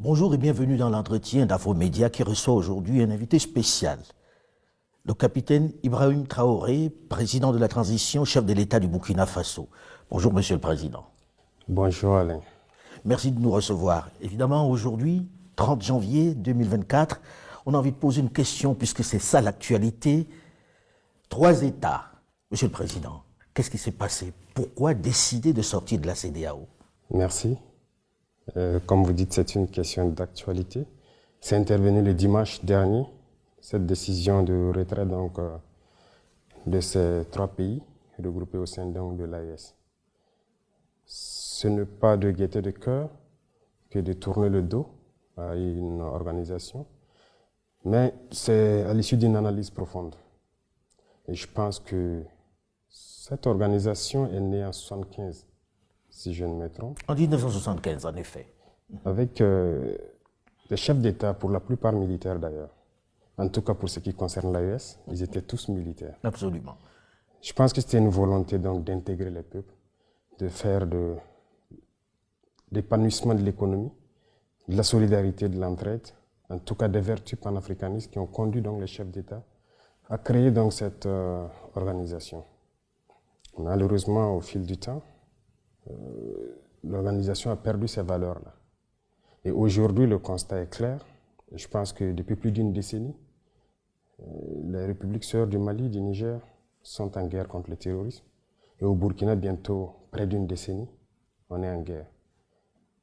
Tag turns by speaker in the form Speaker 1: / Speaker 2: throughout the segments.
Speaker 1: Bonjour et bienvenue dans l'entretien d'Afromédia qui reçoit aujourd'hui un invité spécial. Le capitaine Ibrahim Traoré, président de la transition, chef de l'État du Burkina Faso. Bonjour Monsieur le Président.
Speaker 2: Bonjour Alain.
Speaker 1: Merci de nous recevoir. Évidemment, aujourd'hui, 30 janvier 2024, on a envie de poser une question puisque c'est ça l'actualité. 3 États. Monsieur le Président, qu'est-ce qui s'est passé? Pourquoi décider de sortir de la CEDEAO?
Speaker 2: Merci. Comme vous dites, c'est une question d'actualité. C'est intervenu le dimanche dernier, cette décision de retrait de ces 3 pays regroupés au sein de l'AES. Ce n'est pas de gaieté de cœur que de tourner le dos à une organisation, mais c'est à l'issue d'une analyse profonde. Et je pense que cette organisation est née en 1975, si je ne me trompe.
Speaker 1: En 1975, en effet.
Speaker 2: Avec des chefs d'État, pour la plupart militaires d'ailleurs. En tout cas, pour ce qui concerne l'AES, ils étaient tous militaires.
Speaker 1: Absolument.
Speaker 2: Je pense que c'était une volonté donc d'intégrer les peuples, de faire de l'épanouissement de l'économie, de la solidarité, de l'entraide, en tout cas des vertus panafricanistes qui ont conduit donc les chefs d'État à créer donc cette organisation. Malheureusement, au fil du temps, l'organisation a perdu ces valeurs-là. Et aujourd'hui, le constat est clair. Je pense que depuis plus d'une décennie, les républiques sœurs du Mali, du Niger, sont en guerre contre le terrorisme. Et au Burkina, bientôt près d'une décennie, on est en guerre.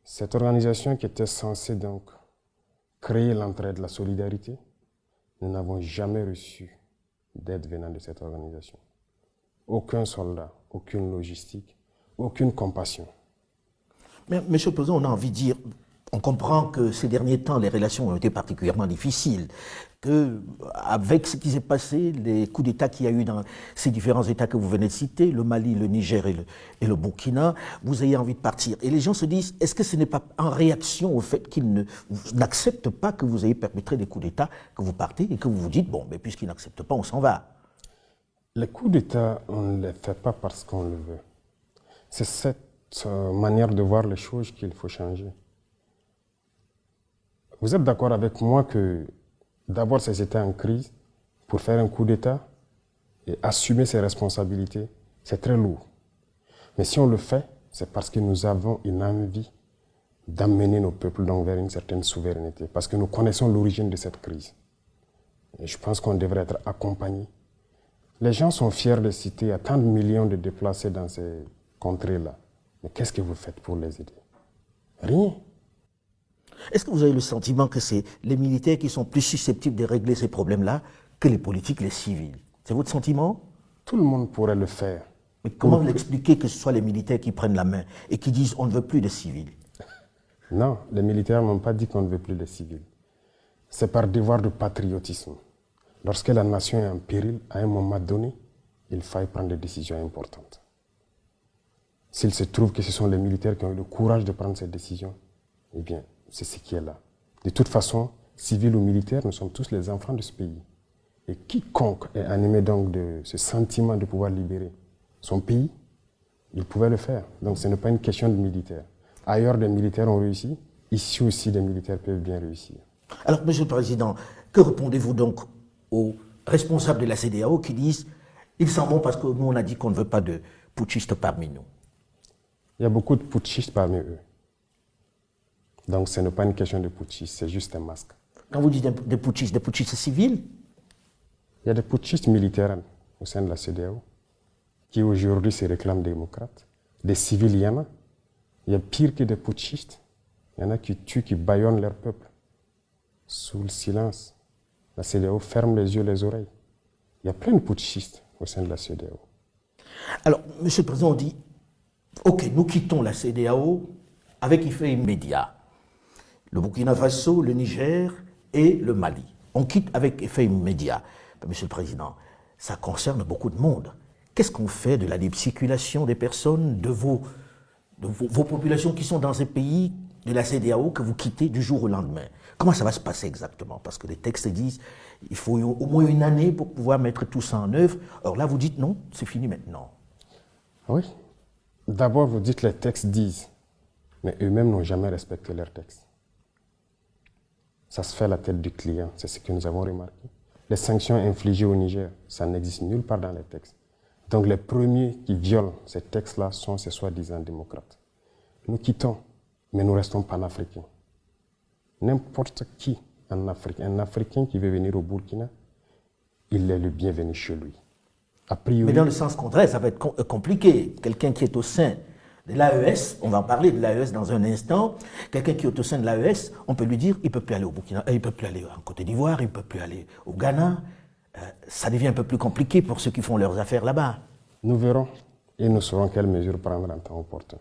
Speaker 2: Cette organisation qui était censée donc créer l'entraide, la solidarité, nous n'avons jamais reçu d'aide venant de cette organisation. Aucun soldat, aucune logistique, aucune compassion.
Speaker 1: Mais, Monsieur le Président, on a envie de dire, on comprend que ces derniers temps, les relations ont été particulièrement difficiles, qu'avec ce qui s'est passé, les coups d'État qu'il y a eu dans ces différents États que vous venez de citer, le Mali, le Niger et le Burkina, vous ayez envie de partir. Et les gens se disent, est-ce que ce n'est pas en réaction au fait qu'ils n'acceptent pas que vous ayez perpétré des coups d'État, que vous partez et que vous vous dites, bon, mais puisqu'ils n'acceptent pas, on s'en va?
Speaker 2: Les coups d'État, on ne les fait pas parce qu'on le veut. C'est cette manière de voir les choses qu'il faut changer. Vous êtes d'accord avec moi que d'abord ces États en crise, pour faire un coup d'État et assumer ses responsabilités, c'est très lourd. Mais si on le fait, c'est parce que nous avons une envie d'amener nos peuples donc vers une certaine souveraineté, parce que nous connaissons l'origine de cette crise. Et je pense qu'on devrait être accompagné. Les gens sont fiers de citer à tant de millions de déplacés dans ces contrées-là. Mais qu'est-ce que vous faites pour les aider? Rien.
Speaker 1: Est-ce que vous avez le sentiment que c'est les militaires qui sont plus susceptibles de régler ces problèmes-là que les politiques, les civils? C'est votre sentiment?
Speaker 2: Tout le monde pourrait le faire.
Speaker 1: Mais comment l'expliquer que ce soit les militaires qui prennent la main et qui disent on ne veut plus de civils?
Speaker 2: Non, les militaires n'ont pas dit qu'on ne veut plus de civils. C'est par devoir de patriotisme. Lorsque la nation est en péril, à un moment donné, il faille prendre des décisions importantes. S'il se trouve que ce sont les militaires qui ont eu le courage de prendre ces décisions, eh bien, c'est ce qui est là. De toute façon, civils ou militaires, nous sommes tous les enfants de ce pays. Et quiconque est animé donc de ce sentiment de pouvoir libérer son pays, il pouvait le faire. Donc ce n'est pas une question de militaires. Ailleurs, des militaires ont réussi. Ici aussi, des militaires peuvent bien réussir.
Speaker 1: Alors, Monsieur le Président, que répondez-vous donc aux responsables de la CEDEAO qui disent ils s'en vont parce que nous, on a dit qu'on ne veut pas de putschistes parmi nous?
Speaker 2: Il y a beaucoup de putschistes parmi eux. Donc ce n'est pas une question de putschistes, c'est juste un masque.
Speaker 1: Quand vous dites des putschistes civils?
Speaker 2: Il y a des putschistes militaires au sein de la CEDEAO qui aujourd'hui se réclament démocrates. Des civils, il y en a. Il y a pire que des putschistes. Il y en a qui tuent, qui bâillonnent leur peuple. Sous le silence, la CEDEAO ferme les yeux, les oreilles. Il y a plein de putschistes au sein de la CEDEAO.
Speaker 1: Alors, Monsieur le Président, on dit, ok, nous quittons la CEDEAO avec effet immédiat. Le Burkina Faso, le Niger et le Mali. On quitte avec effet immédiat. Mais Monsieur le Président, ça concerne beaucoup de monde. Qu'est-ce qu'on fait de la libre circulation des personnes, de vos populations qui sont dans ces pays de la CEDEAO que vous quittez du jour au lendemain? Comment ça va se passer exactement? Parce que les textes disent qu'il faut au moins une année pour pouvoir mettre tout ça en œuvre. Or là, vous dites non, c'est fini maintenant.
Speaker 2: Oui. D'abord, vous dites que les textes disent, mais eux-mêmes n'ont jamais respecté leurs textes. Ça se fait à la tête du client, c'est ce que nous avons remarqué. Les sanctions infligées au Niger, ça n'existe nulle part dans les textes. Donc les premiers qui violent ces textes-là sont ces soi-disant démocrates. Nous quittons, mais nous restons panafricains. N'importe qui en Afrique, un Africain qui veut venir au Burkina, il est le bienvenu chez lui. A priori,
Speaker 1: mais dans le sens contraire, ça va être compliqué. Quelqu'un qui est au sein de l'AES, on va en parler de l'AES dans un instant, quelqu'un qui est au sein de l'AES, on peut lui dire, il ne peut plus aller au Burkina, il ne peut plus aller en Côte d'Ivoire, il ne peut plus aller au Ghana. Ça devient un peu plus compliqué pour ceux qui font leurs affaires là-bas.
Speaker 2: nous verrons et nous saurons quelles mesures prendre en temps opportun.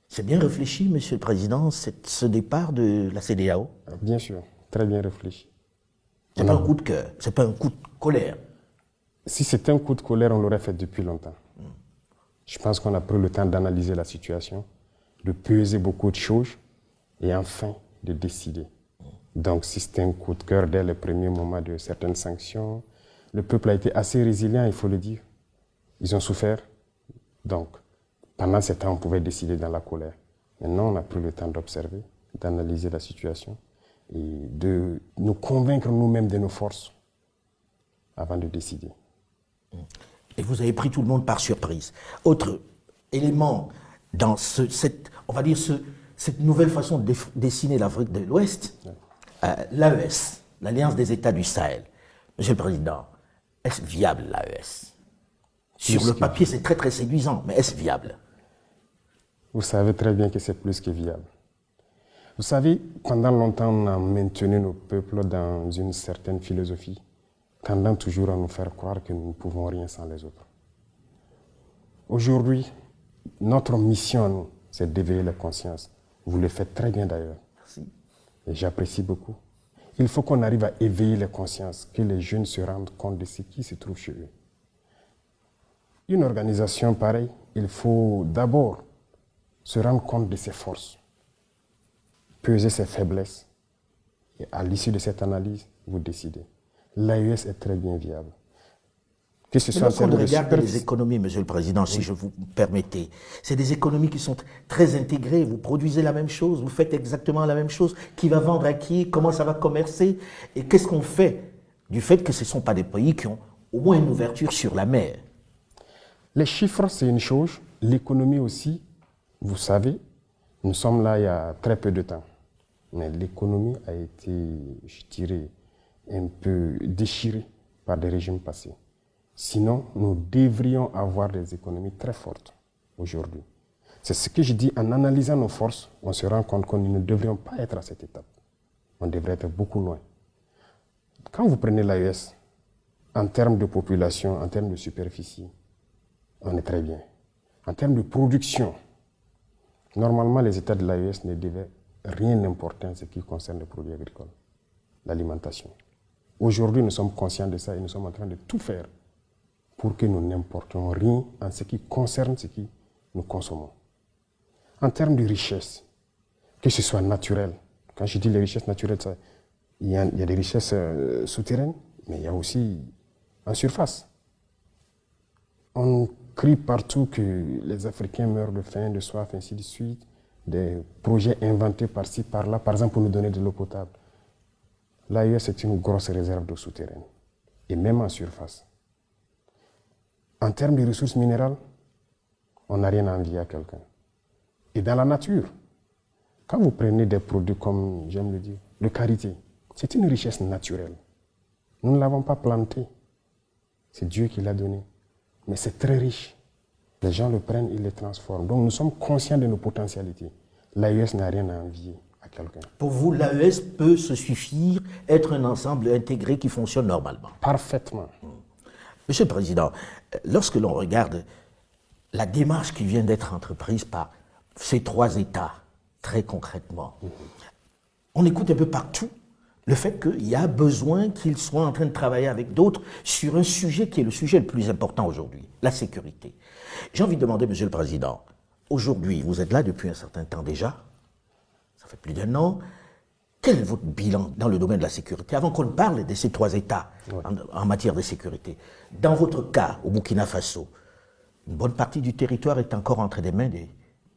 Speaker 1: C'est bien réfléchi, Monsieur le Président, ce départ de la CEDEAO?
Speaker 2: Bien sûr, très bien réfléchi.
Speaker 1: Ce n'est pas un coup de cœur, ce n'est pas un coup de colère.
Speaker 2: Si c'était un coup de colère, on l'aurait fait depuis longtemps. Je pense qu'on a pris le temps d'analyser la situation, de peser beaucoup de choses et enfin de décider. Donc si c'était un coup de cœur dès les premiers moments de certaines sanctions, le peuple a été assez résilient, il faut le dire. Ils ont souffert. Donc pendant ce temps, on pouvait décider dans la colère. Maintenant, on a pris le temps d'observer, d'analyser la situation et de nous convaincre nous-mêmes de nos forces avant de décider.
Speaker 1: Et vous avez pris tout le monde par surprise. Autre élément dans cette nouvelle façon de dessiner l'Afrique de l'Ouest, l'AES, l'Alliance des États du Sahel. Monsieur le Président, est-ce viable l'AES? Sur le papier, c'est très très séduisant, mais est-ce viable?
Speaker 2: Vous savez très bien que c'est plus que viable. Vous savez, pendant longtemps, on a maintenu nos peuples dans une certaine philosophie, tendant toujours à nous faire croire que nous ne pouvons rien sans les autres. Aujourd'hui, notre mission à nous, c'est d'éveiller la conscience. Vous le faites très bien d'ailleurs.
Speaker 1: Merci.
Speaker 2: Et j'apprécie beaucoup. Il faut qu'on arrive à éveiller les consciences, que les jeunes se rendent compte de ce qui se trouve chez eux. Une organisation pareille, il faut d'abord se rendre compte de ses forces, peser ses faiblesses, et à l'issue de cette analyse, vous décidez. L'AES est très bien viable. Que ce soit en termes de
Speaker 1: regarde les économies, Monsieur le Président, si je vous permettez, c'est des économies qui sont très intégrées. Vous produisez la même chose, vous faites exactement la même chose. Qui va vendre à qui? Comment ça va commercer? Et qu'est-ce qu'on fait du fait que ce ne sont pas des pays qui ont au moins une ouverture sur la mer?
Speaker 2: Les chiffres, c'est une chose. L'économie aussi, vous savez, nous sommes là il y a très peu de temps. Mais l'économie a été, je dirais, un peu déchirée par des régimes passés. Sinon, nous devrions avoir des économies très fortes aujourd'hui. C'est ce que je dis, en analysant nos forces, on se rend compte que nous ne devrions pas être à cette étape. On devrait être beaucoup loin. Quand vous prenez l'AES, en termes de population, en termes de superficie, on est très bien. En termes de production, normalement, les États de l'AES ne devaient rien importer en ce qui concerne les produits agricoles, l'alimentation. Aujourd'hui, nous sommes conscients de ça et nous sommes en train de tout faire pour que nous n'importions rien en ce qui concerne ce que nous consommons. En termes de richesse, que ce soit naturel, quand je dis les richesses naturelles, il y a des richesses souterraines, mais il y a aussi en surface. On crie partout que les Africains meurent de faim, de soif, ainsi de suite, des projets inventés par-ci, par-là, par exemple pour nous donner de l'eau potable. L'AES, c'est une grosse réserve d'eau souterraine, et même en surface. En termes de ressources minérales, on n'a rien à envier à quelqu'un. Et dans la nature, quand vous prenez des produits comme, j'aime le dire, de karité, c'est une richesse naturelle. Nous ne l'avons pas planté. C'est Dieu qui l'a donné. Mais c'est très riche. Les gens le prennent, ils le transforment. Donc nous sommes conscients de nos potentialités. L'AES n'a rien à envier à quelqu'un.
Speaker 1: Pour vous, l'AES peut se suffire, être un ensemble intégré qui fonctionne normalement?
Speaker 2: Parfaitement.
Speaker 1: Monsieur le Président, lorsque l'on regarde la démarche qui vient d'être entreprise par ces trois États, très concrètement, on écoute un peu partout le fait qu'il y a besoin qu'ils soient en train de travailler avec d'autres sur un sujet qui est le sujet le plus important aujourd'hui, la sécurité. J'ai envie de demander, Monsieur le Président, aujourd'hui, vous êtes là depuis un certain temps déjà, ça fait plus d'1 an, quel est votre bilan dans le domaine de la sécurité, avant qu'on ne parle de ces trois États en matière de sécurité? Dans votre cas, au Burkina Faso, une bonne partie du territoire est encore entre des mains des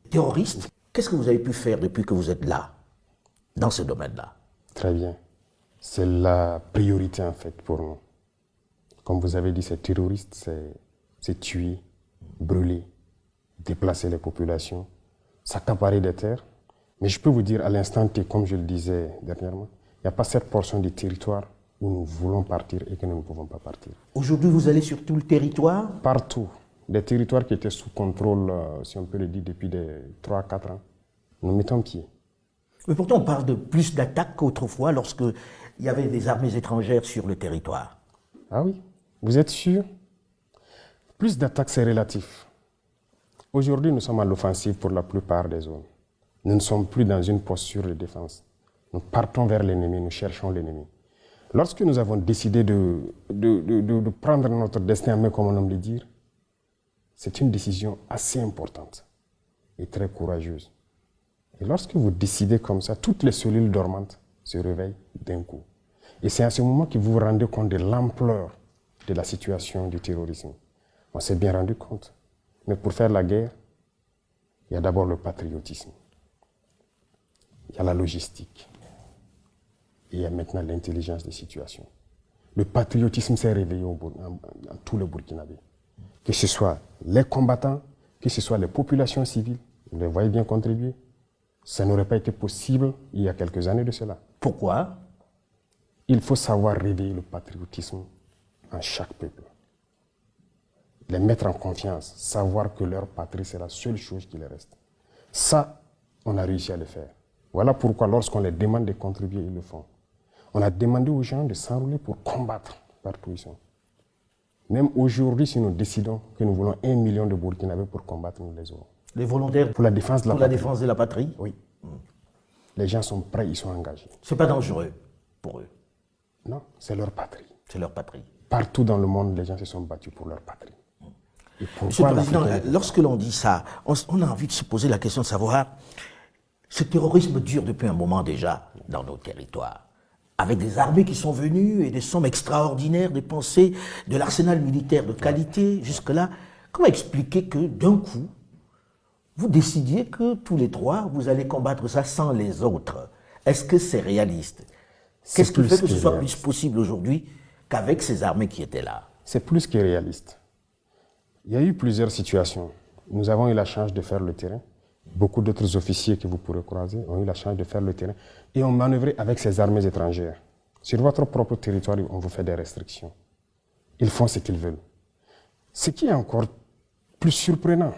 Speaker 1: terroristes. Qu'est-ce que vous avez pu faire depuis que vous êtes là, dans ce domaine-là?
Speaker 2: Très bien. C'est la priorité en fait pour nous. Comme vous avez dit, ces terroristes, c'est tuer, brûler, déplacer les populations, s'accaparer des terres. Mais je peux vous dire à l'instant T, comme je le disais dernièrement, il n'y a pas cette portion du territoire où nous voulons partir et que nous ne pouvons pas partir.
Speaker 1: Aujourd'hui, vous allez sur tout le territoire?
Speaker 2: Partout. Des territoires qui étaient sous contrôle, si on peut le dire, depuis 3 à 4 ans. Nous mettons pied.
Speaker 1: Mais pourtant, on parle de plus d'attaques qu'autrefois lorsqu'il y avait des armées étrangères sur le territoire.
Speaker 2: Ah oui, vous êtes sûr? Plus d'attaques, c'est relatif. Aujourd'hui, nous sommes à l'offensive pour la plupart des zones. Nous ne sommes plus dans une posture de défense. Nous partons vers l'ennemi, nous cherchons l'ennemi. Lorsque nous avons décidé de prendre notre destin en main, comme on aime le dire, c'est une décision assez importante et très courageuse. Et lorsque vous décidez comme ça, toutes les cellules dormantes se réveillent d'un coup. Et c'est à ce moment que vous vous rendez compte de l'ampleur de la situation du terrorisme. On s'est bien rendu compte. Mais pour faire la guerre, il y a d'abord le patriotisme. Il y a la logistique. Et il y a maintenant l'intelligence des situations. Le patriotisme s'est réveillé dans tout le Burkinabé. Que ce soit les combattants, que ce soit les populations civiles, vous les voyez bien contribuer. Ça n'aurait pas été possible il y a quelques années de cela.
Speaker 1: Pourquoi?
Speaker 2: Il faut savoir réveiller le patriotisme en chaque peuple. Les mettre en confiance, savoir que leur patrie, c'est la seule chose qui les reste. Ça, on a réussi à le faire. Voilà pourquoi lorsqu'on les demande de contribuer, ils le font. On a demandé aux gens de s'enrôler pour combattre partout où ils sont. Même aujourd'hui, si nous décidons que nous voulons 1 million de Burkinabés pour combattre, nous les aurons.
Speaker 1: Les volontaires
Speaker 2: pour la défense de la patrie.
Speaker 1: La défense de la patrie?
Speaker 2: Oui. Les gens sont prêts, ils sont engagés.
Speaker 1: C'est pas dangereux pour eux?
Speaker 2: Non, c'est leur patrie.
Speaker 1: C'est leur patrie.
Speaker 2: Partout dans le monde, les gens se sont battus pour leur patrie. Et
Speaker 1: Monsieur le Président, lorsque l'on dit ça, on a envie de se poser la question de savoir, ce terrorisme dure depuis un moment déjà dans nos territoires, avec des armées qui sont venues et des sommes extraordinaires dépensées, de l'arsenal militaire de qualité jusque-là. Comment expliquer que d'un coup, vous décidiez que tous les trois, vous allez combattre ça sans les autres? Est-ce que c'est réaliste? Qu'est-ce qui fait que ce soit plus possible aujourd'hui qu'avec ces armées qui étaient là?
Speaker 2: C'est plus que réaliste. Il y a eu plusieurs situations. Nous avons eu la chance de faire le terrain. Beaucoup d'autres officiers que vous pourrez croiser ont eu la chance de faire le terrain et ont manœuvré avec ces armées étrangères. Sur votre propre territoire, on vous fait des restrictions. Ils font ce qu'ils veulent. Ce qui est encore plus surprenant,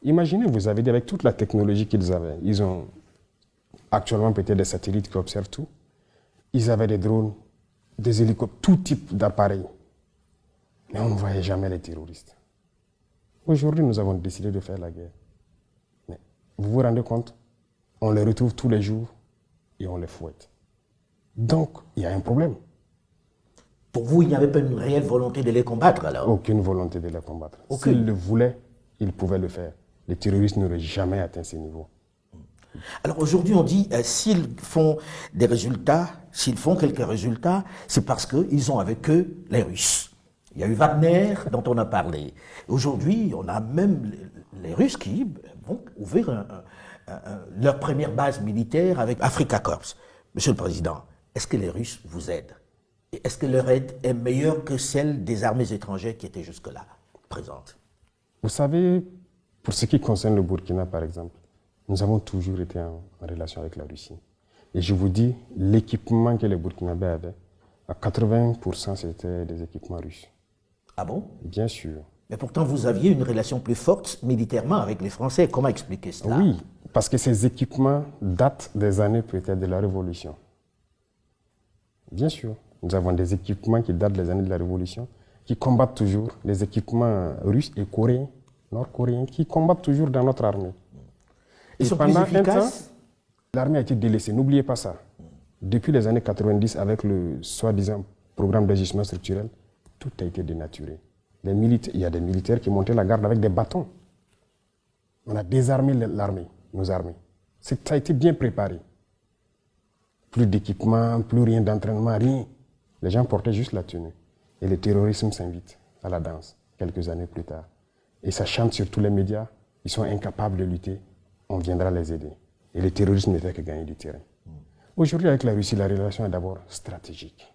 Speaker 2: imaginez, vous avez dit, avec toute la technologie qu'ils avaient, ils ont actuellement peut-être des satellites qui observent tout, ils avaient des drones, des hélicoptères, tout type d'appareils. Mais on ne voyait jamais les terroristes. Aujourd'hui, nous avons décidé de faire la guerre. Mais vous vous rendez compte? On les retrouve tous les jours et on les fouette. Donc, il y a un problème.
Speaker 1: Pour vous, il n'y avait pas une réelle volonté de les combattre alors?
Speaker 2: Aucune volonté de les combattre. S'ils le voulaient, ils pouvaient le faire. Les terroristes n'auraient jamais atteint ces niveaux.
Speaker 1: Alors aujourd'hui, on dit s'ils font des résultats, s'ils font quelques résultats, c'est parce qu'ils ont avec eux les Russes. Il y a eu Wagner, dont on a parlé. Aujourd'hui, on a même les Russes qui vont ouvrir leur première base militaire avec Africa Corps. Monsieur le Président, est-ce que les Russes vous aident? Et est-ce que leur aide est meilleure que celle des armées étrangères qui étaient jusque-là présentes?
Speaker 2: Vous savez, pour ce qui concerne le Burkina, par exemple, nous avons toujours été en relation avec la Russie. Et je vous dis, l'équipement que les Burkinabés avaient, à 80%, c'était des équipements russes.
Speaker 1: Ah bon?
Speaker 2: Bien sûr.
Speaker 1: Mais pourtant, vous aviez une relation plus forte militairement avec les Français. Comment expliquer cela?
Speaker 2: Oui, parce que ces équipements datent des années peut-être de la Révolution. Bien sûr. Nous avons des équipements qui datent des années de la Révolution, qui combattent toujours, des équipements russes et coréens, nord-coréens, qui combattent toujours dans notre armée.
Speaker 1: Ils sont plus efficaces?
Speaker 2: L'armée a été délaissée, n'oubliez pas ça. Depuis les années 90, avec le soi-disant programme d'ajustement structurel, tout a été dénaturé. Il y a des militaires qui montaient la garde avec des bâtons. On a désarmé l'armée, nos armées. Ça a été bien préparé. Plus d'équipement, plus rien d'entraînement, rien. Les gens portaient juste la tenue. Et le terrorisme s'invite à la danse, quelques années plus tard. Et ça chante sur tous les médias. Ils sont incapables de lutter. On viendra les aider. Et le terrorisme ne fait que gagner du terrain. Aujourd'hui, avec la Russie, la relation est d'abord stratégique.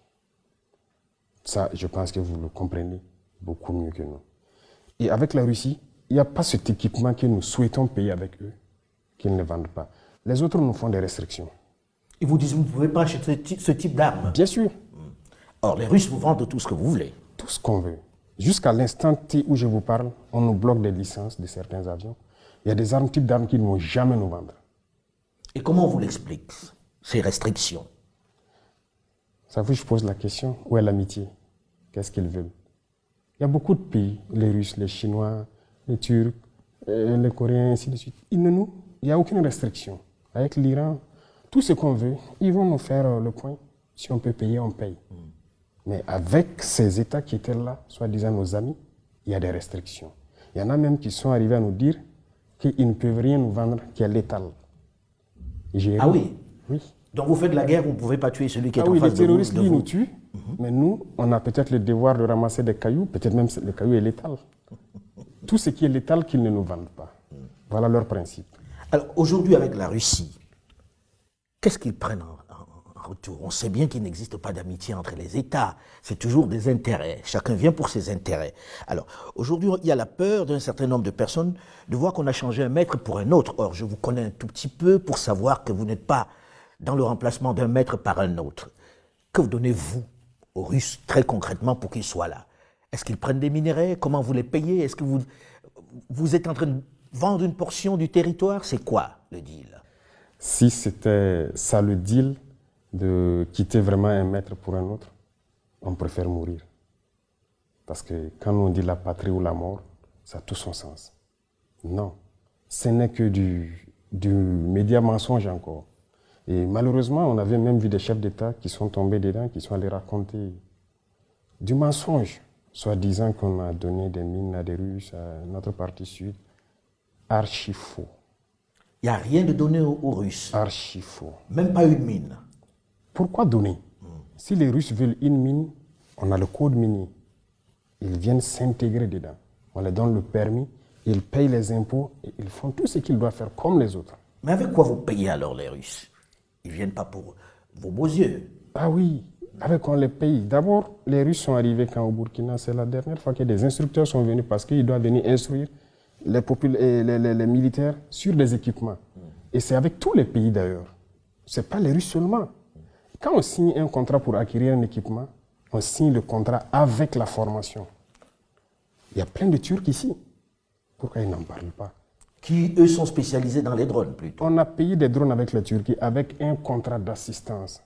Speaker 2: Ça, je pense que vous le comprenez beaucoup mieux que nous. Et avec la Russie, il n'y a pas cet équipement que nous souhaitons payer avec eux, qu'ils ne vendent pas. Les autres nous font des restrictions.
Speaker 1: Ils vous disent, vous ne pouvez pas acheter ce type d'armes.
Speaker 2: Bien sûr.
Speaker 1: Or, les Russes vous vendent tout ce que vous voulez.
Speaker 2: Tout ce qu'on veut. Jusqu'à l'instant T où je vous parle, on nous bloque des licences de certains avions. Il y a des armes, types d'armes qu'ils ne vont jamais nous vendre.
Speaker 1: Et comment on vous l'explique, ces restrictions?
Speaker 2: Ça vous, je pose la question, où est l'amitié? Qu'est-ce qu'ils veulent? Il y a beaucoup de pays, les Russes, les Chinois, les Turcs, les Coréens, ainsi de suite. Il n'y a aucune restriction. Avec l'Iran, tout ce qu'on veut, ils vont nous faire le point. Si on peut payer, on paye. Mais avec ces États qui étaient là, soi-disant nos amis, il y a des restrictions. Il y en a même qui sont arrivés à nous dire qu'ils ne peuvent rien nous vendre qui est létal.
Speaker 1: Ah oui?
Speaker 2: Oui.
Speaker 1: Donc vous faites la guerre, vous ne pouvez pas tuer celui qui est en
Speaker 2: oui,
Speaker 1: face
Speaker 2: les
Speaker 1: de vous.
Speaker 2: terroristes, lui, nous tuent. Mais nous, on a peut-être le devoir de ramasser des cailloux, peut-être même le caillou est létal. Tout ce qui est létal, qu'ils ne nous vendent pas. Voilà leur principe.
Speaker 1: Alors aujourd'hui, avec la Russie, qu'est-ce qu'ils prennent en retour? On sait bien qu'il n'existe pas d'amitié entre les États. C'est toujours des intérêts. Chacun vient pour ses intérêts. Alors aujourd'hui, il y a la peur d'un certain nombre de personnes de voir qu'on a changé un maître pour un autre. Or, je vous connais un tout petit peu pour savoir que vous n'êtes pas dans le remplacement d'un maître par un autre. Que vous donnez-vous aux Russes très concrètement pour qu'ils soient là? Est-ce qu'ils prennent des minerais? Comment vous les payez? Est-ce que vous êtes en train de vendre une portion du territoire? C'est quoi le deal?
Speaker 2: Si c'était ça le deal, de quitter vraiment un maître pour un autre, on préfère mourir. Parce que quand on dit la patrie ou la mort, ça a tout son sens. Non, ce n'est que du média mensonge encore. Et malheureusement, on avait même vu des chefs d'État qui sont tombés dedans, qui sont allés raconter du mensonge, soi-disant qu'on a donné des mines à des Russes, à notre partie sud. Archi faux.
Speaker 1: Il n'y a rien de donné aux Russes.
Speaker 2: Archi faux.
Speaker 1: Même pas une mine.
Speaker 2: Pourquoi donner? Si les Russes veulent une mine, on a le code minier. Ils viennent s'intégrer dedans. On leur donne le permis, ils payent les impôts et ils font tout ce qu'ils doivent faire comme les autres.
Speaker 1: Mais avec quoi vous payez alors les Russes? Ils ne viennent pas pour vos beaux yeux.
Speaker 2: Ah oui, avec quoi on les paye? D'abord, les Russes sont arrivés quand au Burkina, c'est la dernière fois que des instructeurs sont venus parce qu'ils doivent venir instruire les militaires sur des équipements. Et c'est avec tous les pays d'ailleurs. Ce n'est pas les Russes seulement. Quand on signe un contrat pour acquérir un équipement, on signe le contrat avec la formation. Il y a plein de Turcs ici. Pourquoi ils n'en parlent pas?
Speaker 1: Qui, eux, sont spécialisés dans les drones plutôt.
Speaker 2: On a payé des drones avec la Turquie avec un contrat d'assistance.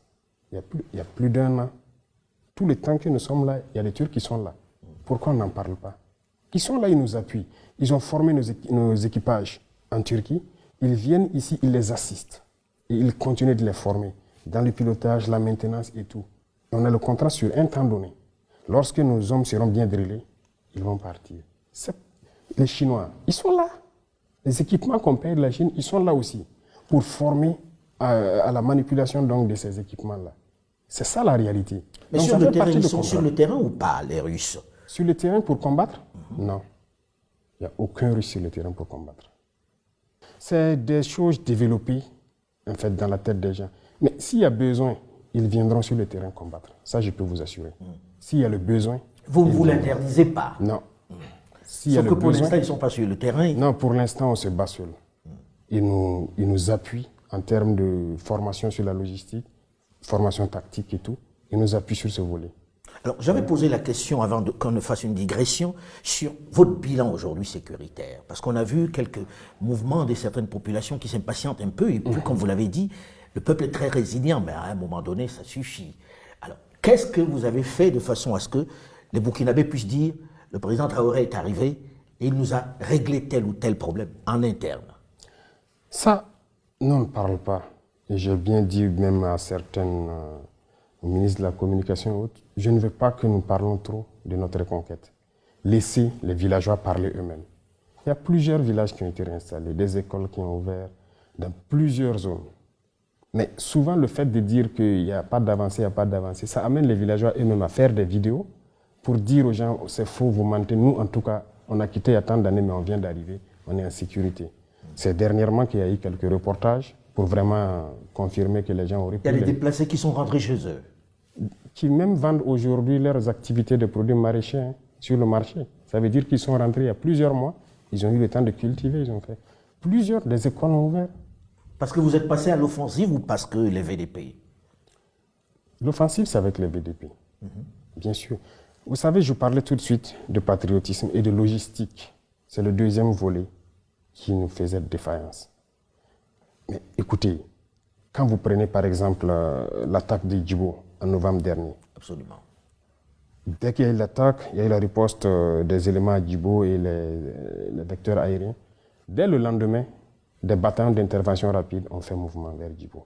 Speaker 2: Il y a plus d'un an. Tout le temps que nous sommes là, il y a des Turcs qui sont là. Pourquoi on n'en parle pas? Ils sont là, ils nous appuient. Ils ont formé nos équipages en Turquie. Ils viennent ici, ils les assistent. Et ils continuent de les former dans le pilotage, la maintenance et tout. Et on a le contrat sur un temps donné. Lorsque nos hommes seront bien drillés, ils vont partir. Les Chinois, ils sont là. Les équipements qu'on paye de la Chine, ils sont là aussi pour former à la manipulation donc, de ces équipements-là. C'est ça la réalité.
Speaker 1: Mais
Speaker 2: donc,
Speaker 1: sur le terrain, ils sont sur le terrain ou pas, les Russes?
Speaker 2: Sur le terrain pour combattre? Non. Il n'y a aucun Russe sur le terrain pour combattre. C'est des choses développées en fait, dans la tête des gens. Mais s'il y a besoin, ils viendront sur le terrain combattre. Ça, je peux vous assurer. S'il y a le besoin...
Speaker 1: Vous ne vous l'interdisez pas?
Speaker 2: Non.
Speaker 1: Sauf que pour l'instant, ils ne sont pas sur le terrain.
Speaker 2: Non, pour l'instant, on se bat seul. Ils nous appuient en termes de formation sur la logistique, formation tactique et tout. Ils nous appuient sur ce volet.
Speaker 1: Alors, j'avais posé la question avant qu'on ne fasse une digression sur votre bilan aujourd'hui sécuritaire. Parce qu'on a vu quelques mouvements de certaines populations qui s'impatientent un peu. Et puis, comme vous l'avez dit, le peuple est très résilient, mais à un moment donné, ça suffit. Alors, qu'est-ce que vous avez fait de façon à ce que les Burkinabés puissent dire le président Traoré est arrivé et il nous a réglé tel ou tel problème en interne?
Speaker 2: Ça, nous ne parlons pas. Et j'ai bien dit même à certains ministres de la Communication et autres, je ne veux pas que nous parlons trop de notre reconquête. Laissez les villageois parler eux-mêmes. Il y a plusieurs villages qui ont été réinstallés, des écoles qui ont ouvert dans plusieurs zones. Mais souvent, le fait de dire qu'il n'y a pas d'avancée, ça amène les villageois eux-mêmes à faire des vidéos pour dire aux gens, c'est faux, vous mentez. Nous, en tout cas, on a quitté il y a tant d'années, mais on vient d'arriver, on est en sécurité. C'est dernièrement qu'il y a eu quelques reportages pour vraiment confirmer que les gens auraient
Speaker 1: Il y a des déplacés qui sont rentrés chez eux.
Speaker 2: Qui même vendent aujourd'hui leurs activités de produits maraîchers sur le marché. Ça veut dire qu'ils sont rentrés il y a plusieurs mois, ils ont eu le temps de cultiver, ils ont fait plusieurs, des écoles ont ouvert.
Speaker 1: Parce que vous êtes passé à l'offensive ou parce que les VDP?
Speaker 2: L'offensive, c'est avec les VDP, bien sûr. Vous savez, je parlais tout de suite de patriotisme et de logistique. C'est le deuxième volet qui nous faisait défaillance. Mais écoutez, quand vous prenez par exemple l'attaque de Djibo en novembre dernier.
Speaker 1: Absolument.
Speaker 2: Dès qu'il y a eu l'attaque, il y a eu la riposte des éléments à Djibo et les vecteurs aériens. Dès le lendemain, des bataillons d'intervention rapide ont fait mouvement vers Djibo.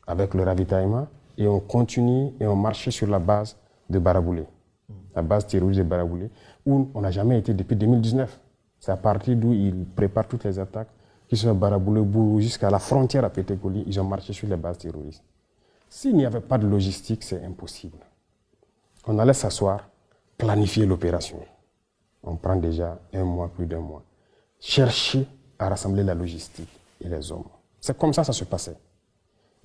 Speaker 2: Avec le ravitaillement, et on continue et on marchait sur la base de Baraboulé. La base terroriste de Baraboulé, où on n'a jamais été depuis 2019. C'est à partir d'où ils préparent toutes les attaques, qui sont à Baraboulé, Bourou, jusqu'à la frontière à Pétékoli, ils ont marché sur les bases terroristes. S'il n'y avait pas de logistique, c'est impossible. On allait s'asseoir, planifier l'opération. On prend déjà un mois, plus d'un mois. Chercher à rassembler la logistique et les hommes. C'est comme ça que ça se passait.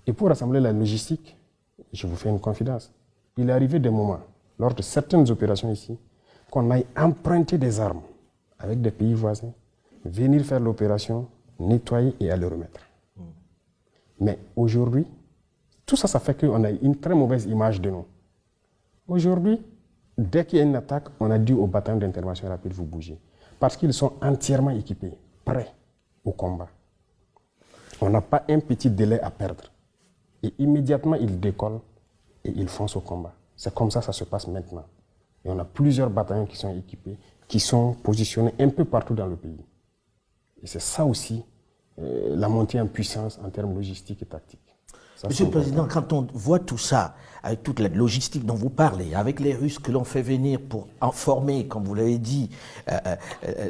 Speaker 2: Et pour rassembler la logistique, je vous fais une confidence. Il est arrivé des moments, lors de certaines opérations ici, qu'on aille emprunter des armes avec des pays voisins, venir faire l'opération, nettoyer et aller remettre. Mais aujourd'hui, tout ça, ça fait qu'on a une très mauvaise image de nous. Aujourd'hui, dès qu'il y a une attaque, on a dit aux bataillons d'intervention rapide, vous bougez. Parce qu'ils sont entièrement équipés, prêts au combat. On n'a pas un petit délai à perdre. Et immédiatement, ils décollent et ils foncent au combat. C'est comme ça que ça se passe maintenant. Et on a plusieurs bataillons qui sont équipés, qui sont positionnés un peu partout dans le pays. Et c'est ça aussi, la montée en puissance en termes logistiques et tactiques. Ça,
Speaker 1: Monsieur le Président, quand on voit tout ça, avec toute la logistique dont vous parlez, avec les Russes que l'on fait venir pour former, comme vous l'avez dit,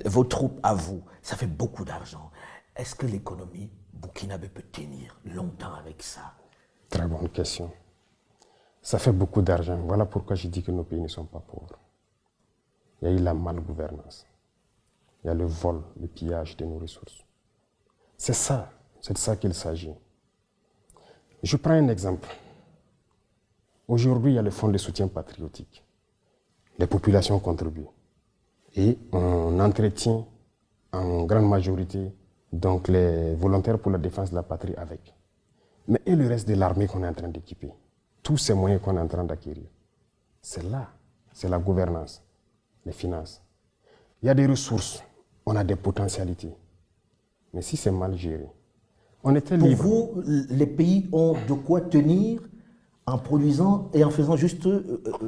Speaker 1: vos troupes à vous, ça fait beaucoup d'argent. Est-ce que l'économie burkinabé peut tenir longtemps avec ça?
Speaker 2: Très bonne question. Ça fait beaucoup d'argent. Voilà pourquoi je dis que nos pays ne sont pas pauvres. Il y a eu la malgouvernance. Il y a le vol, le pillage de nos ressources. C'est de ça qu'il s'agit. Je prends un exemple. Aujourd'hui, il y a le fonds de soutien patriotique. Les populations contribuent. Et on entretient en grande majorité donc les volontaires pour la défense de la patrie avec. Mais et le reste de l'armée qu'on est en train d'équiper? Tous ces moyens qu'on est en train d'acquérir. C'est là, c'est la gouvernance, les finances. Il y a des ressources, on a des potentialités. Mais si c'est mal géré, on était libre.
Speaker 1: Pour vous, les pays ont de quoi tenir en produisant et en faisant juste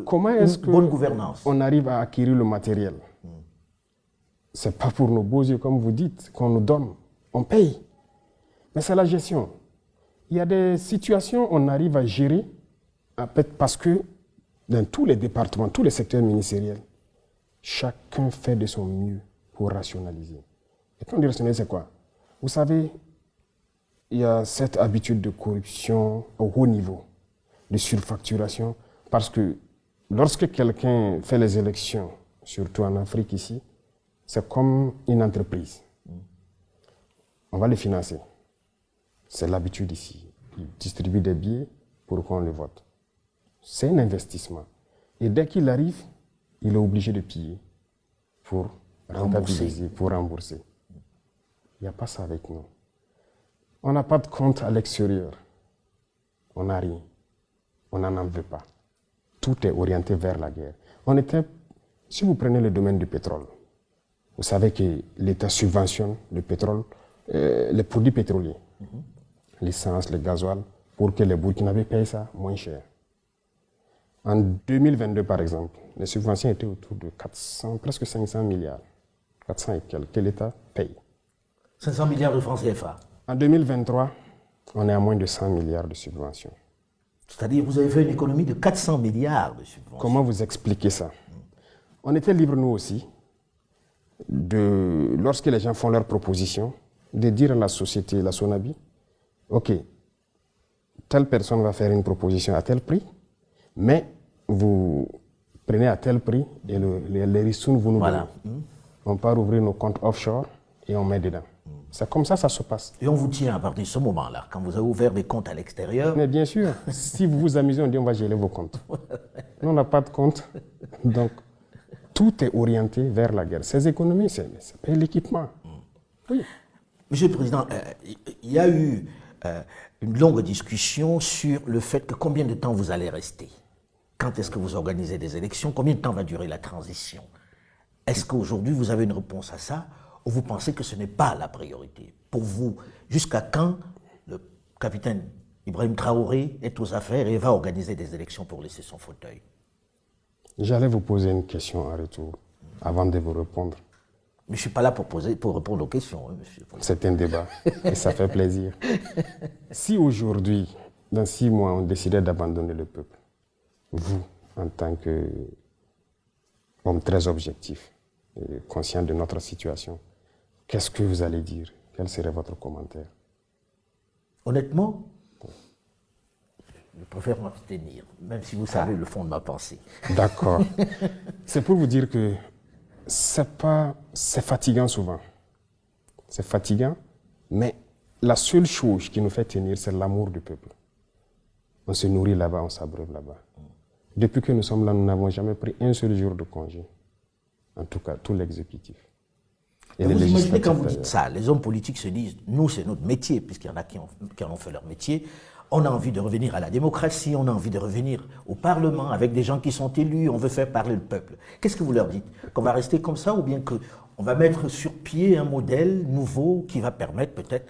Speaker 2: Comment est-ce
Speaker 1: une bonne gouvernance?
Speaker 2: On arrive à acquérir le matériel? C'est pas pour nos beaux yeux, comme vous dites, qu'on nous donne. On paye. Mais c'est la gestion. Il y a des situations où on arrive à gérer parce que dans tous les départements, tous les secteurs ministériels, chacun fait de son mieux pour rationaliser. Et quand on dit rationaliser, c'est quoi? Vous savez, il y a cette habitude de corruption au haut niveau, de surfacturation, parce que lorsque quelqu'un fait les élections, surtout en Afrique ici, c'est comme une entreprise. On va les financer. C'est l'habitude ici. Ils distribuent des billets pour qu'on les vote. C'est un investissement. Et dès qu'il arrive, il est obligé de payer pour rentabiliser, pour rembourser. Il n'y a pas ça avec nous. On n'a pas de compte à l'extérieur. On n'a rien. On n'en veut pas. Tout est orienté vers la guerre. Si vous prenez le domaine du pétrole, vous savez que l'État subventionne le pétrole, les produits pétroliers, l'essence, le gasoil, pour que les Burkinabés payent ça moins cher. En 2022, par exemple, les subventions étaient autour de 400, presque 500 milliards. 400 et quelques, que l'État paye.
Speaker 1: 500 milliards de francs CFA.
Speaker 2: En 2023, on est à moins de 100 milliards de subventions.
Speaker 1: C'est-à-dire que vous avez fait une économie de 400 milliards de subventions.
Speaker 2: Comment vous expliquez ça? On était libres, nous aussi, lorsque les gens font leurs propositions, de dire à la société, la Sonabi, OK, telle personne va faire une proposition à tel prix, mais vous prenez à tel prix et les ressources, vous nous donnez. On part ouvrir nos comptes offshore et on met dedans. C'est comme ça se passe.
Speaker 1: Et on vous tient à partir de ce moment-là, quand vous avez ouvert des comptes à l'extérieur.
Speaker 2: Mais bien sûr, si vous vous amusez, on dit on va geler vos comptes. Nous, on n'a pas de compte. Donc, tout est orienté vers la guerre. Ces économies, c'est l'équipement. Oui.
Speaker 1: Monsieur le Président, il y a eu une longue discussion sur le fait que combien de temps vous allez rester. Quand est-ce que vous organisez des élections? Combien de temps va durer la transition? Est-ce qu'aujourd'hui, vous avez une réponse à ça ou vous pensez que ce n'est pas la priorité? Pour vous, jusqu'à quand le capitaine Ibrahim Traoré est aux affaires et va organiser des élections pour laisser son fauteuil?
Speaker 2: J'allais vous poser une question en retour, avant de vous répondre.
Speaker 1: Mais je ne suis pas là pour répondre aux questions, hein, monsieur.
Speaker 2: C'est un débat et ça fait plaisir. Si aujourd'hui, dans 6 mois, on décidait d'abandonner le peuple, vous, en tant qu'homme très objectif, et conscient de notre situation, qu'est-ce que vous allez dire? Quel serait votre commentaire?
Speaker 1: Honnêtement, je préfère m'abstenir, même si vous savez le fond de ma pensée.
Speaker 2: D'accord. C'est pour vous dire que c'est fatigant souvent. C'est fatigant, mais la seule chose qui nous fait tenir, c'est l'amour du peuple. On se nourrit là-bas, on s'abreuve là-bas. Depuis que nous sommes là, nous n'avons jamais pris un seul jour de congé. En tout cas, tout l'exécutif.
Speaker 1: Et vous imaginez quand vous dites ça, les hommes politiques se disent, nous c'est notre métier, puisqu'il y en a qui en ont fait leur métier, on a envie de revenir à la démocratie, on a envie de revenir au Parlement avec des gens qui sont élus, on veut faire parler le peuple. Qu'est-ce que vous leur dites? Qu'on va rester comme ça ou bien qu'on va mettre sur pied un modèle nouveau qui va permettre peut-être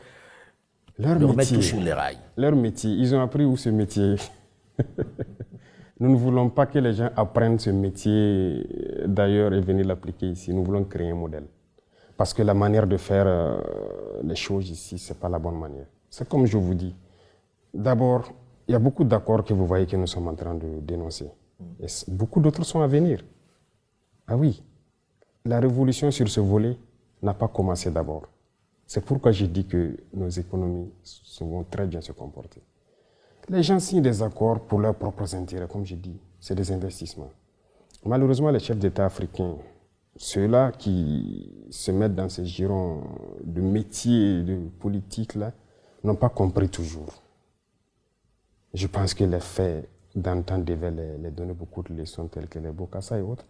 Speaker 1: de remettre tout sur les rails?
Speaker 2: Leur métier, ils ont appris où ce métier? Nous ne voulons pas que les gens apprennent ce métier d'ailleurs et venir l'appliquer ici. Nous voulons créer un modèle. Parce que la manière de faire les choses ici, ce n'est pas la bonne manière. C'est comme je vous dis. D'abord, il y a beaucoup d'accords que vous voyez que nous sommes en train de dénoncer. Et beaucoup d'autres sont à venir. Ah oui, la révolution sur ce volet n'a pas commencé d'abord. C'est pourquoi j'ai dit que nos économies vont très bien se comporter. Les gens signent des accords pour leurs propres intérêts, comme je dis, c'est des investissements. Malheureusement, les chefs d'État africains, ceux-là qui se mettent dans ces girons de métiers, de politique, là, n'ont pas compris toujours. Je pense que les faits d'antan devaient les donner beaucoup de leçons, telles que les Bokassa et autres.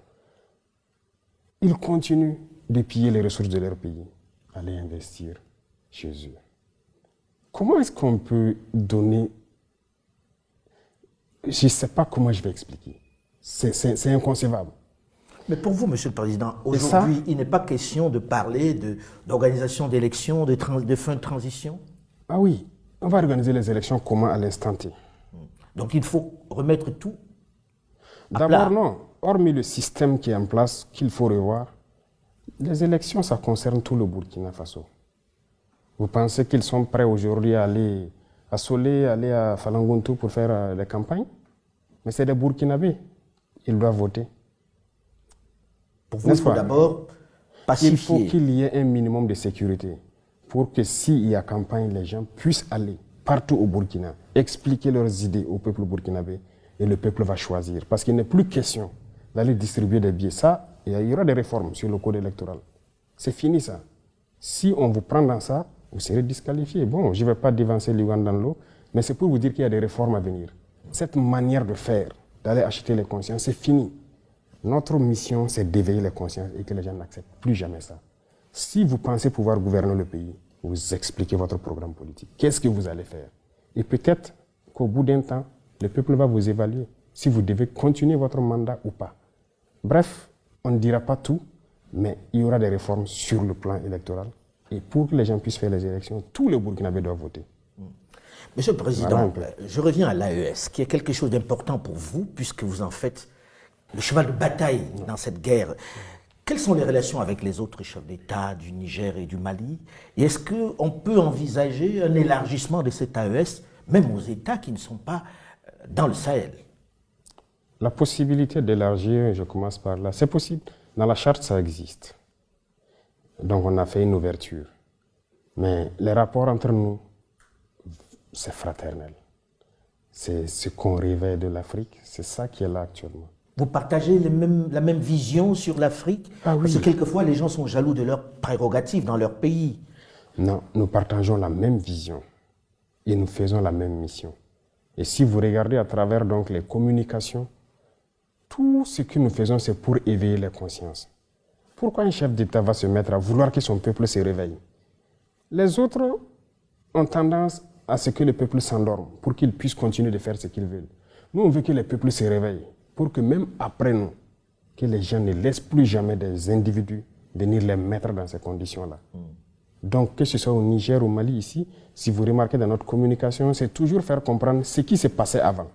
Speaker 2: Ils continuent de piller les ressources de leur pays, aller investir chez eux. Comment est-ce qu'on peut donner... Je ne sais pas comment je vais expliquer. C'est inconcevable.
Speaker 1: Mais pour vous, Monsieur le Président, aujourd'hui, il n'est pas question de parler d'organisation d'élections, de fin de transition?
Speaker 2: Ah oui, on va organiser les élections comment à l'instant T?
Speaker 1: Donc il faut remettre tout à plat.
Speaker 2: D'abord non, hormis le système qui est en place, qu'il faut revoir, les élections, ça concerne tout le Burkina Faso. Vous pensez qu'ils sont prêts aujourd'hui à aller à Solé, aller à Falangontou pour faire les campagnes? Mais c'est des Burkinabés, ils doivent voter.
Speaker 1: Pour vous, il faut d'abord pacifier.
Speaker 2: Il faut qu'il y ait un minimum de sécurité pour que s'il y a campagne, les gens puissent aller partout au Burkina, expliquer leurs idées au peuple burkinabé et le peuple va choisir. Parce qu'il n'est plus question d'aller distribuer des billets. Ça, il y aura des réformes sur le code électoral. C'est fini ça. Si on vous prend dans ça, vous serez disqualifié. Bon, je ne vais pas dévancer l'Ouganda dans l'eau, mais c'est pour vous dire qu'il y a des réformes à venir. Cette manière de faire, d'aller acheter les consciences, c'est fini. Notre mission, c'est d'éveiller les consciences et que les gens n'acceptent plus jamais ça. Si vous pensez pouvoir gouverner le pays, vous expliquez votre programme politique. Qu'est-ce que vous allez faire? Et peut-être qu'au bout d'un temps, le peuple va vous évaluer si vous devez continuer votre mandat ou pas. Bref, on ne dira pas tout, mais il y aura des réformes sur le plan électoral. Et pour que les gens puissent faire les élections, tous les Burkinabés doivent voter.
Speaker 1: Monsieur le Président, je reviens à l'AES, qui est quelque chose d'important pour vous, puisque vous en faites le cheval de bataille dans cette guerre. Quelles sont les relations avec les autres chefs d'État du Niger et du Mali? Et est-ce qu'on peut envisager un élargissement de cet AES, même aux États qui ne sont pas dans le Sahel?
Speaker 2: La possibilité d'élargir, je commence par là, c'est possible. Dans la charte, ça existe. Donc on a fait une ouverture. Mais les rapports entre nous, c'est fraternel. C'est ce qu'on réveille de l'Afrique, c'est ça qui est là actuellement.
Speaker 1: Vous partagez la même vision sur l'Afrique?
Speaker 2: Ah oui.
Speaker 1: Parce que quelquefois, les gens sont jaloux de leurs prérogatives dans leur pays.
Speaker 2: Non, nous partageons la même vision et nous faisons la même mission. Et si vous regardez à travers donc les communications, tout ce que nous faisons, c'est pour éveiller les consciences. Pourquoi un chef d'État va se mettre à vouloir que son peuple se réveille? Les autres ont tendance à ce que le peuple s'endorme pour qu'ils puissent continuer de faire ce qu'ils veulent. Nous, on veut que les peuples se réveillent pour que même après nous, que les gens ne laissent plus jamais des individus venir les mettre dans ces conditions-là. Donc, que ce soit au Niger ou au Mali ici, si vous remarquez dans notre communication, c'est toujours faire comprendre ce qui s'est passé avant.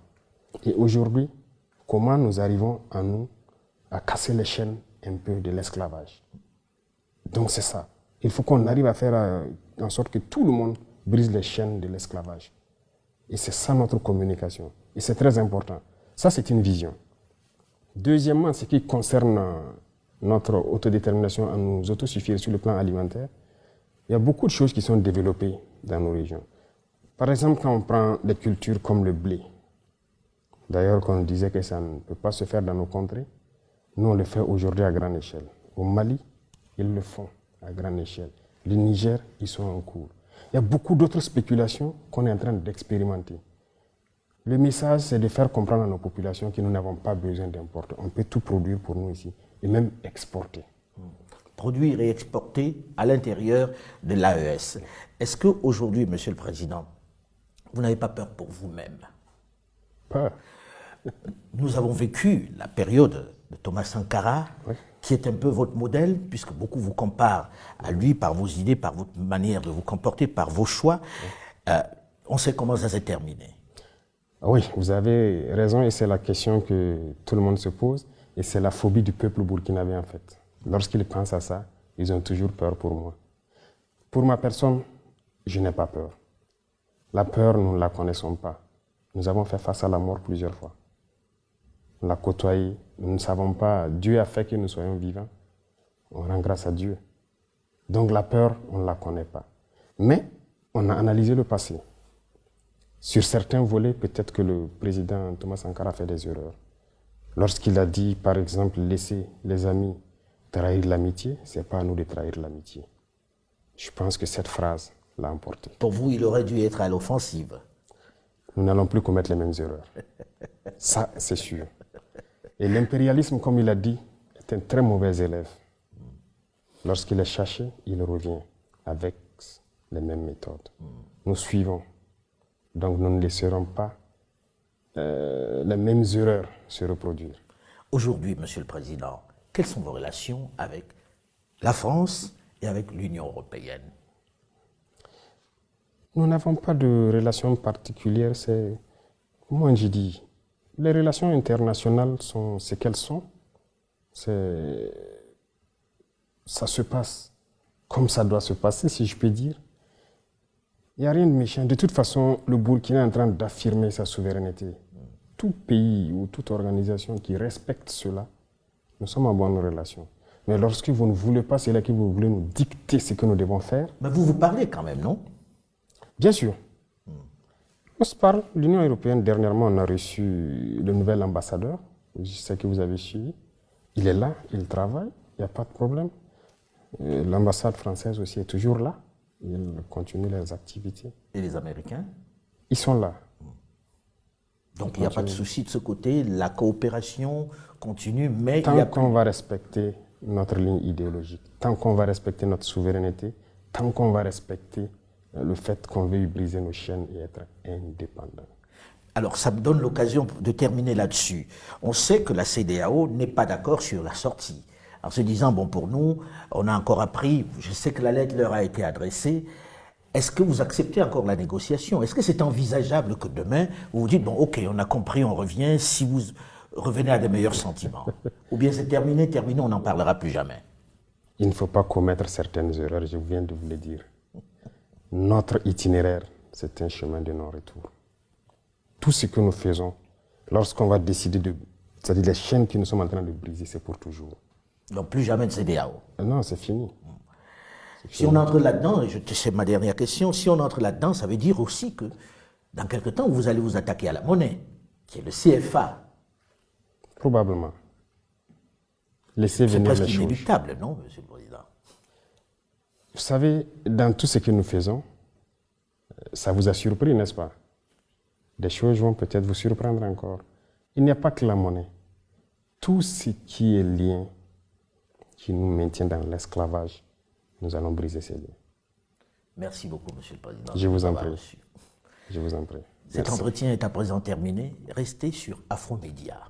Speaker 2: Et aujourd'hui, comment nous arrivons à casser les chaînes un peu de l'esclavage. Donc c'est ça. Il faut qu'on arrive à faire en sorte que tout le monde brise les chaînes de l'esclavage. Et c'est ça notre communication. Et c'est très important. Ça, c'est une vision. Deuxièmement, ce qui concerne notre autodétermination à nous autosuffire sur le plan alimentaire, il y a beaucoup de choses qui sont développées dans nos régions. Par exemple, quand on prend des cultures comme le blé, d'ailleurs, qu'on disait que ça ne peut pas se faire dans nos contrées, nous, on le fait aujourd'hui à grande échelle. Au Mali, ils le font à grande échelle. Le Niger, ils sont en cours. Il y a beaucoup d'autres spéculations qu'on est en train d'expérimenter. Le message, c'est de faire comprendre à nos populations que nous n'avons pas besoin d'importer. On peut tout produire pour nous ici et même exporter.
Speaker 1: Produire et exporter à l'intérieur de l'AES. Est-ce qu'aujourd'hui, Monsieur le Président, vous n'avez pas peur pour vous-même?
Speaker 2: Peur.
Speaker 1: Nous avons vécu la période de Thomas Sankara,
Speaker 2: oui,
Speaker 1: qui est un peu votre modèle, puisque beaucoup vous comparent à lui par vos idées, par votre manière de vous comporter, par vos choix. Oui. On sait comment ça s'est terminé.
Speaker 2: Oui, vous avez raison et c'est la question que tout le monde se pose et c'est la phobie du peuple burkinabé en fait. Lorsqu'ils pensent à ça, ils ont toujours peur pour moi. Pour ma personne, je n'ai pas peur. La peur, nous ne la connaissons pas. Nous avons fait face à la mort plusieurs fois. On l'a côtoyé. Nous ne savons pas. Dieu a fait que nous soyons vivants. On rend grâce à Dieu. Donc la peur, on ne la connaît pas. Mais on a analysé le passé. Sur certains volets, peut-être que le président Thomas Sankara a fait des erreurs. Lorsqu'il a dit, par exemple, laisser les amis trahir l'amitié, ce n'est pas à nous de trahir l'amitié. Je pense que cette phrase l'a emporté.
Speaker 1: Pour vous, il aurait dû être à l'offensive.
Speaker 2: Nous n'allons plus commettre les mêmes erreurs. Ça, c'est sûr. Et l'impérialisme, comme il a dit, est un très mauvais élève. Lorsqu'il est cherché, il revient avec les mêmes méthodes. Nous suivons. Donc nous ne laisserons pas les mêmes erreurs se reproduire.
Speaker 1: Aujourd'hui, Monsieur le Président, quelles sont vos relations avec la France et avec l'Union européenne?
Speaker 2: Nous n'avons pas de relations particulières. Moi, je dis, les relations internationales sont ce qu'elles sont. Ça se passe comme ça doit se passer, si je peux dire. Il n'y a rien de méchant. De toute façon, le Burkina est en train d'affirmer sa souveraineté. Tout pays ou toute organisation qui respecte cela, nous sommes en bonne relation. Mais lorsque vous ne voulez pas, c'est là que vous voulez nous dicter ce que nous devons faire.
Speaker 1: Mais vous parlez quand même, non?
Speaker 2: Bien sûr. On se parle. L'Union européenne, dernièrement, on a reçu le nouvel ambassadeur. Je sais que vous avez suivi. Il est là, il travaille, il n'y a pas de problème. L'ambassade française aussi est toujours là. Ils continuent leurs activités.
Speaker 1: Et les Américains?
Speaker 2: Ils sont là.
Speaker 1: Donc il n'y a pas de souci de ce côté, la coopération continue, mais
Speaker 2: tant qu'on va respecter notre ligne idéologique, tant qu'on va respecter notre souveraineté, tant qu'on va respecter le fait qu'on veuille briser nos chaînes et être indépendant.
Speaker 1: Alors ça me donne l'occasion de terminer là-dessus. On sait que la CEDEAO n'est pas d'accord sur la sortie. En se disant, bon, pour nous, on a encore appris, je sais que la lettre leur a été adressée, est-ce que vous acceptez encore la négociation? Est-ce que c'est envisageable que demain, vous vous dites, bon, ok, on a compris, on revient, si vous revenez à des meilleurs sentiments? Ou bien c'est terminé, on n'en parlera plus jamais?
Speaker 2: Il ne faut pas commettre certaines erreurs, je viens de vous le dire. Notre itinéraire, c'est un chemin de non-retour. Tout ce que nous faisons, lorsqu'on va décider c'est-à-dire les chaînes que nous sommes en train de briser, c'est pour toujours.
Speaker 1: Donc plus jamais de CEDEAO?
Speaker 2: Non, c'est fini.
Speaker 1: Si on entre là-dedans, c'est ma dernière question, si on entre là-dedans, ça veut dire aussi que dans quelque temps, vous allez vous attaquer à la monnaie, qui est le CFA.
Speaker 2: Probablement. Laissez venir les choses.
Speaker 1: C'est presque inéluctable, non, Monsieur le Président?
Speaker 2: Vous savez, dans tout ce que nous faisons, ça vous a surpris, n'est-ce pas? Des choses vont peut-être vous surprendre encore. Il n'y a pas que la monnaie. Tout ce qui est lien, qui nous maintient dans l'esclavage, nous allons briser ces liens.
Speaker 1: Merci beaucoup, Monsieur le Président.
Speaker 2: Je vous en
Speaker 1: d'avoir
Speaker 2: prie.
Speaker 1: reçu.
Speaker 2: Je vous en prie.
Speaker 1: Cet
Speaker 2: Merci.
Speaker 1: entretien est à présent terminé. Restez sur Afromédia.